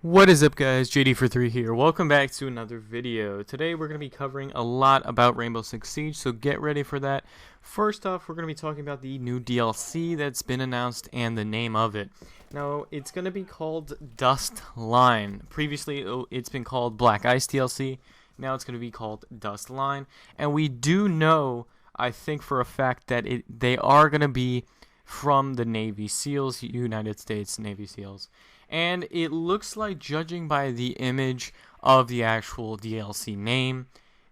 What is up, guys? JD for 3 here. Welcome back to another video. Today we're going to be covering a lot about Rainbow Six Siege, so get ready for that. First off, we're going to be talking about the new DLC that's been announced and the name of it. Now, it's going to be called Dust Line. Previously, it's been called Black Ice DLC. Now it's going to be called Dust Line. And we do know, I think for a fact, that they are going to be from the Navy SEALs, United States Navy SEALs. And it looks like, judging by the image of the actual DLC name,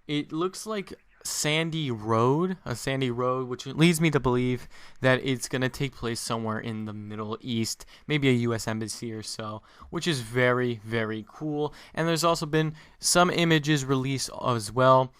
it looks like Sandy Road, which leads me to believe that it's going to take place somewhere in the Middle East, maybe a U.S. embassy or so, which is very, very cool. And there's also been some images released as well,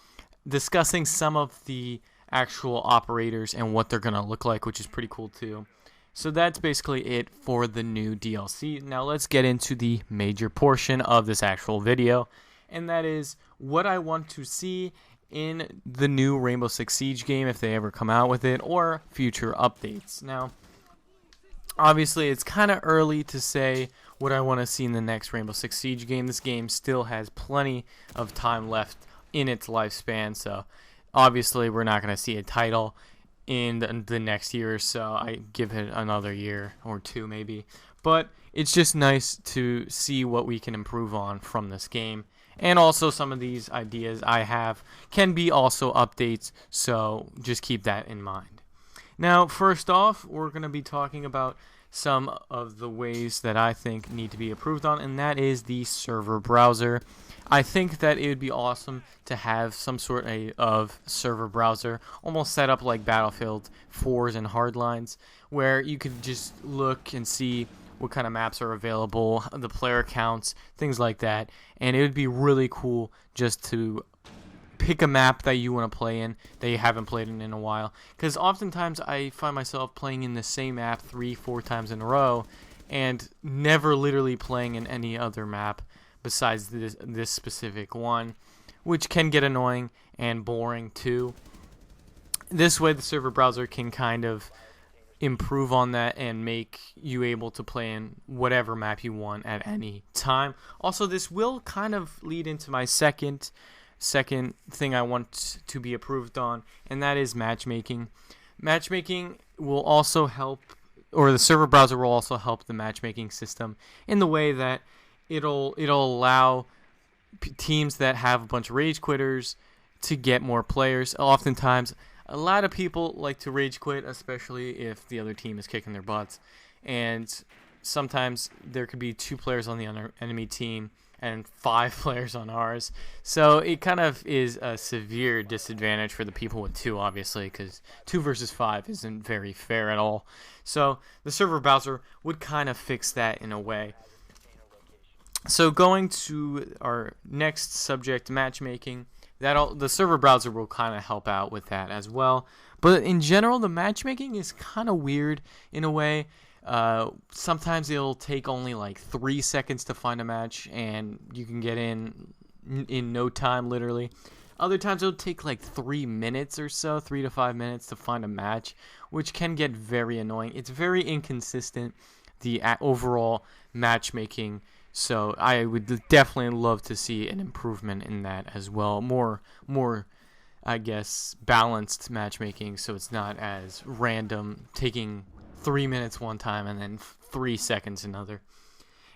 discussing some of the actual operators and what they're going to look like, which is pretty cool too. So that's basically it for the new DLC. Now let's get into the major portion of this actual video, and that is what I want to see in the new Rainbow Six Siege game if they ever come out with it, or future updates. Now, obviously it's kind of early to say what I want to see in the next Rainbow Six Siege game. This game still has plenty of time left in its lifespan, so obviously we're not going to see a title in the next year or so. I give it another year or two maybe, but it's just nice to see what we can improve on from this game. And also, some of these ideas I have can be also updates, so just keep that in mind. Now, first off, we're going to be talking about some of the ways that I think need to be improved on, and that is the server browser. I think that it would be awesome to have some sort of server browser, almost set up like Battlefield 4s and Hardlines, where you could just look and see what kind of maps are available, the player counts, things like that. And it would be really cool just to pick a map that you want to play in that you haven't played in a while. Because oftentimes I find myself playing in the same map 3-4 times in a row and never literally playing in any other map besides this specific one, which can get annoying and boring too. This way the server browser can kind of improve on that and make you able to play in whatever map you want at any time. Also, this will kind of lead into my second thing I want to be improved on, and that is matchmaking. Matchmaking will also help, or the server browser will also help the matchmaking system in the way that it'll allow teams that have a bunch of rage quitters to get more players. Oftentimes, a lot of people like to rage quit, especially if the other team is kicking their butts. And sometimes there could be 2 players on the enemy team and 5 players on ours. So it kind of is a severe disadvantage for the people with 2, obviously, because 2 versus 5 isn't very fair at all. So the server browser would kind of fix that in a way. So going to our next subject, matchmaking, the server browser will kind of help out with that as well. But in general, the matchmaking is kind of weird in a way. Sometimes it'll take only like 3 seconds to find a match, and you can get in no time, literally. Other times it'll take like 3 minutes or so, 3 to 5 minutes to find a match, which can get very annoying. It's very inconsistent, the overall matchmaking. So I would definitely love to see an improvement in that as well. More, I guess, balanced matchmaking, so it's not as random, taking 3 minutes one time and then 3 seconds another.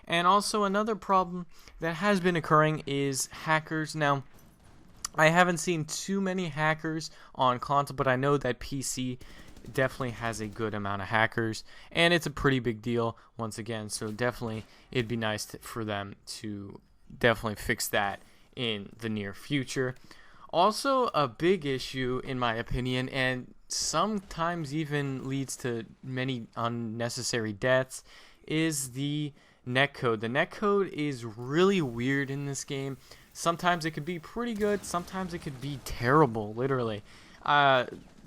And also another problem that has been occurring is hackers. Now, I haven't seen too many hackers on console, but I know that PC definitely has a good amount of hackers, and it's a pretty big deal once again, so definitely it'd be nice for them to definitely fix that in the near future. Also, a big issue in my opinion, and sometimes even leads to many unnecessary deaths, is the netcode. The netcode is really weird in this game. Sometimes it could be pretty good, sometimes it could be terrible, literally.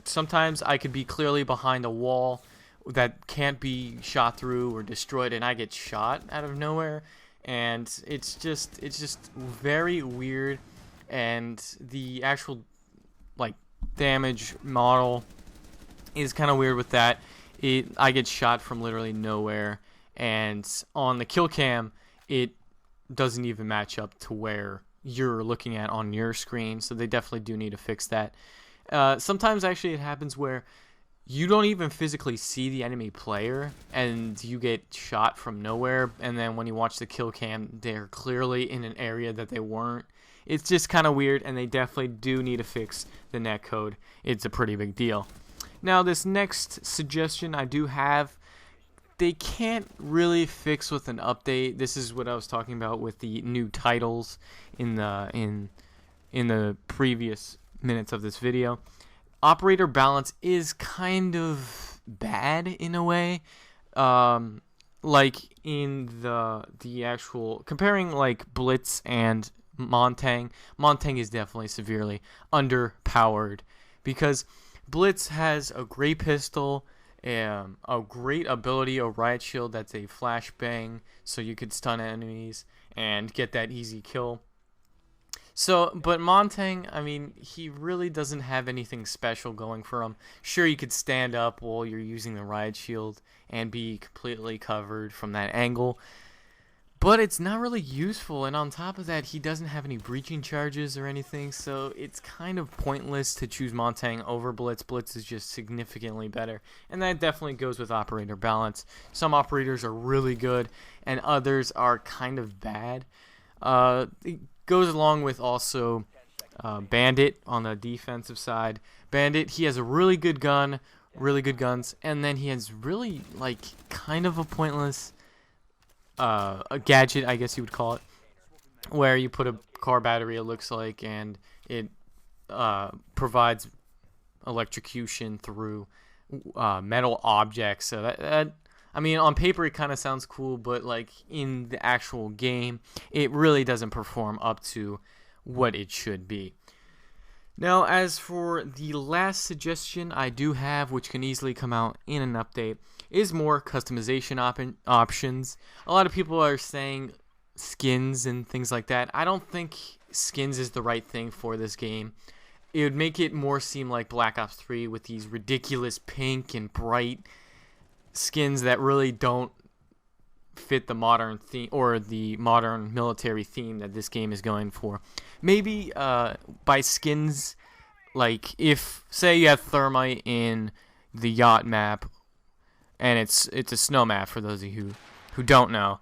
Sometimes I could be clearly behind a wall that can't be shot through or destroyed, and I get shot out of nowhere, and it's just very weird. And the actual damage model is kind of weird with that. I get shot from literally nowhere, and on the kill cam, it doesn't even match up to where you're looking at on your screen, so they definitely do need to fix that. Sometimes actually it happens where you don't even physically see the enemy player and you get shot from nowhere, and then when you watch the kill cam, they're clearly in an area that they weren't. It's just kind of weird, and they definitely do need to fix the netcode. It's a pretty big deal. Now, this next suggestion I do have, they can't really fix with an update. This is what I was talking about with the new titles in the previous minutes of this video. Operator balance is kind of bad in a way. Like in the actual comparing like Blitz and Montang is definitely severely underpowered because Blitz has a great pistol, a great ability, a riot shield that's a flashbang, so you could stun enemies and get that easy kill. So, but Montang, I mean, he really doesn't have anything special going for him. Sure, you could stand up while you're using the riot shield and be completely covered from that angle, but it's not really useful, and on top of that, he doesn't have any breaching charges or anything, so it's kind of pointless to choose Montang over Blitz. Blitz is just significantly better, and that definitely goes with operator balance. Some operators are really good, and others are kind of bad. It goes along with also Bandit on the defensive side. Bandit, he has a really good gun, really good guns, and then he has really, like, kind of a pointless a gadget, I guess you would call it, where you put a car battery, it looks like, and it provides electrocution through metal objects. So that I mean, on paper it kind of sounds cool, but like in the actual game, it really doesn't perform up to what it should be. Now, as for the last suggestion I do have, which can easily come out in an update, is more customization options. A lot of people are saying skins and things like that. I don't think skins is the right thing for this game. It would make it more seem like Black Ops 3 with these ridiculous pink and bright skins that really don't fit the modern theme or the modern military theme that this game is going for. Maybe by skins, like if say you have thermite in the yacht map, and it's a snow map for those of you who don't know,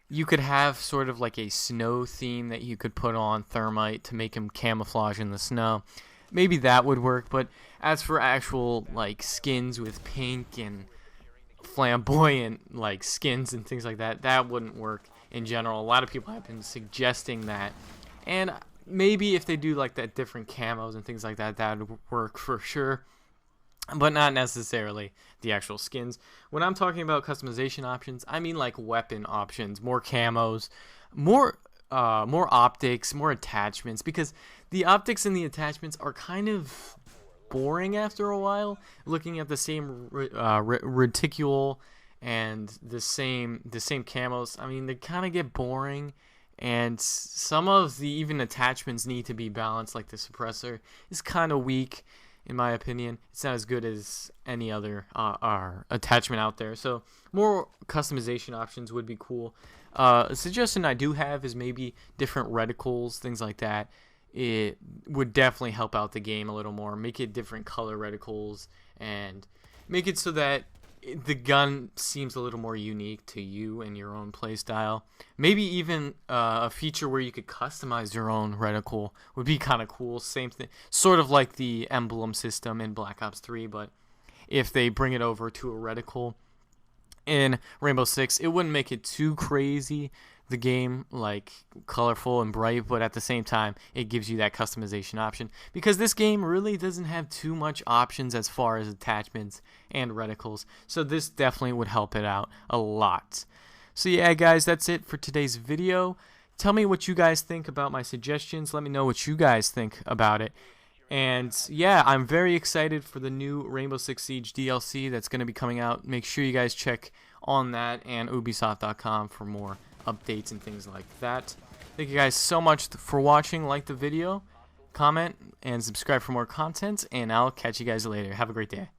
you could have sort of like a snow theme that you could put on thermite to make him camouflage in the snow. Maybe that would work, but as for actual like skins with pink and flamboyant like skins and things like that, that wouldn't work in general. A lot of people have been suggesting that, and maybe if they do like that different camos and things like that, that would work for sure, but not necessarily the actual skins. When I'm talking about customization options, I mean like weapon options, more camos, more optics, more attachments, because the optics and the attachments are kind of boring after a while. Looking at the same reticule and the same camos, I mean, they kind of get boring, and some of the even attachments need to be balanced. Like the suppressor is kind of weak in my opinion. It's not as good as any other attachment out there, so more customization options would be cool. A suggestion I do have is maybe different reticles, things like that. It would definitely help out the game a little more. Make it different color reticles and make it so that the gun seems a little more unique to you and your own playstyle. Maybe even a feature where you could customize your own reticle would be kind of cool. Same thing, sort of like the emblem system in Black Ops 3, but if they bring it over to a reticle in Rainbow Six, it wouldn't make it too crazy, the game, like colorful and bright, but at the same time it gives you that customization option, because this game really doesn't have too much options as far as attachments and reticles, so this definitely would help it out a lot. So yeah guys, that's it for today's video. Tell me what you guys think about my suggestions. Let me know what you guys think about it. And yeah, I'm very excited for the new Rainbow Six Siege DLC that's going to be coming out. Make sure you guys check on that and Ubisoft.com for more updates and things like that. Thank you guys so much for watching. Like the video, comment, and subscribe for more content, and I'll catch you guys later. Have a great day.